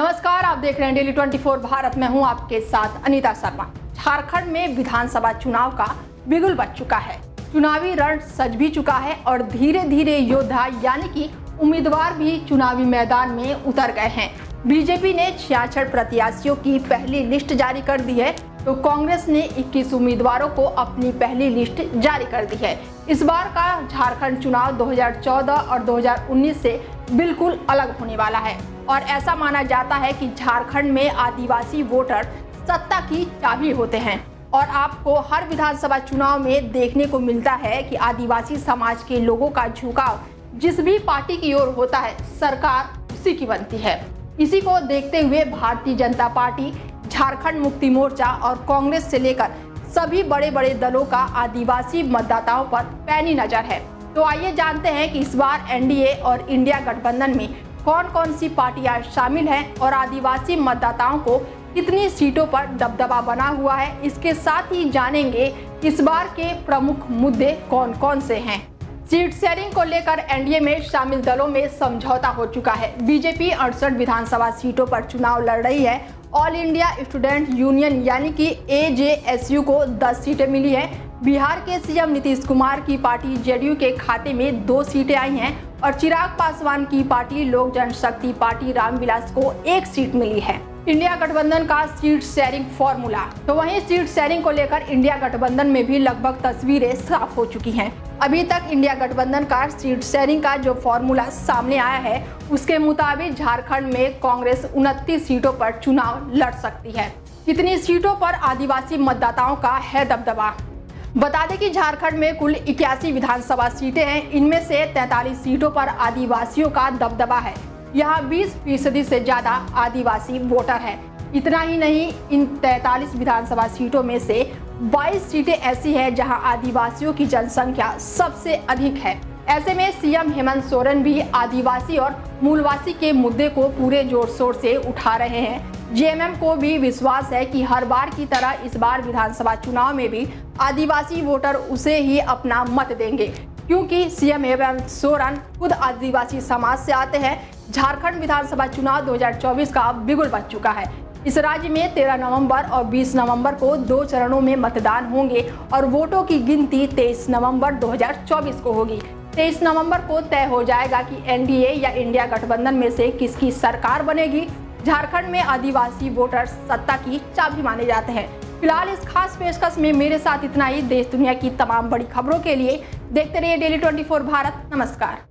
नमस्कार, आप देख रहे हैं डेली 24 भारत में हूं आपके साथ अनीता शर्मा। झारखंड में विधानसभा चुनाव का बिगुल बज चुका है। चुनावी रण सज भी चुका है और धीरे धीरे योद्धा यानी कि उम्मीदवार भी चुनावी मैदान में उतर गए हैं। बीजेपी ने 66 प्रत्याशियों की पहली लिस्ट जारी कर दी है, तो कांग्रेस ने 21 उम्मीदवारों को अपनी पहली लिस्ट जारी कर दी है। इस बार का झारखंड चुनाव 2014 और 2019 से बिल्कुल अलग होने वाला है और ऐसा माना जाता है कि झारखंड में आदिवासी वोटर सत्ता की चाबी होते हैं और आपको हर विधानसभा चुनाव में देखने को मिलता है कि आदिवासी समाज के लोगों का झुकाव जिस भी पार्टी की ओर होता है, सरकार उसी की बनती है। इसी को देखते हुए भारतीय जनता पार्टी, झारखंड मुक्ति मोर्चा और कांग्रेस से लेकर सभी बड़े बड़े दलों का आदिवासी मतदाताओं पर पैनी नजर है। तो आइए जानते हैं कि इस बार एनडीए और इंडिया गठबंधन में कौन कौन सी पार्टियां शामिल हैं और आदिवासी मतदाताओं को कितनी सीटों पर दबदबा बना हुआ है। इसके साथ ही जानेंगे इस बार के प्रमुख मुद्दे कौन कौन से हैं। सीट शेयरिंग को लेकर एनडीए में शामिल दलों में समझौता हो चुका है। बीजेपी 68 विधानसभा सीटों पर चुनाव लड़ रही है। ऑल इंडिया स्टूडेंट यूनियन यानी कि एजेएसयू को 10 सीटें मिली है। बिहार के सीएम नीतीश कुमार की पार्टी जेडीयू के खाते में 2 सीटें आई हैं और चिराग पासवान की पार्टी लोक जनशक्ति पार्टी रामविलास को 1 सीट मिली है। इंडिया गठबंधन का सीट शेयरिंग फॉर्मूला, तो वहीं सीट शेयरिंग को लेकर इंडिया गठबंधन में भी लगभग तस्वीरें साफ हो चुकी हैं। अभी तक इंडिया गठबंधन का सीट शेयरिंग का जो फॉर्मूला सामने आया है, उसके मुताबिक झारखंड में कांग्रेस 29 सीटों पर चुनाव लड़ सकती है। कितनी सीटों पर आदिवासी मतदाताओं का है दबदबा? बता दें कि झारखंड में कुल 81 विधानसभा सीटें हैं। इनमें से 43 सीटों पर आदिवासियों का दबदबा है। यहाँ 20% से ज्यादा आदिवासी वोटर है। इतना ही नहीं, इन 43 विधानसभा सीटों में से 22 सीटें ऐसी हैं जहां आदिवासियों की जनसंख्या सबसे अधिक है। ऐसे में सीएम हेमंत सोरेन भी आदिवासी और मूलवासी के मुद्दे को पूरे जोर शोर से उठा रहे हैं। जेएमएम को भी विश्वास है कि हर बार की तरह इस बार विधानसभा चुनाव में भी आदिवासी वोटर उसे ही अपना मत देंगे, क्योंकि सीएम हेमंत सोरेन खुद आदिवासी समाज से आते हैं। झारखंड विधानसभा चुनाव 2024 का बिगुल बज चुका है। इस राज्य में 13 नवंबर और 20 नवंबर को 2 चरणों में मतदान होंगे और वोटों की गिनती 23 नवंबर 2024 को होगी। 23 नवंबर को तय हो जाएगा कि एनडीए या इंडिया गठबंधन में से किसकी सरकार बनेगी। झारखंड में आदिवासी वोटर सत्ता की चाबी माने जाते हैं। फिलहाल इस खास पेशकश में मेरे साथ इतना ही। देश दुनिया की तमाम बड़ी खबरों के लिए देखते रहिए डेली 24 भारत। नमस्कार।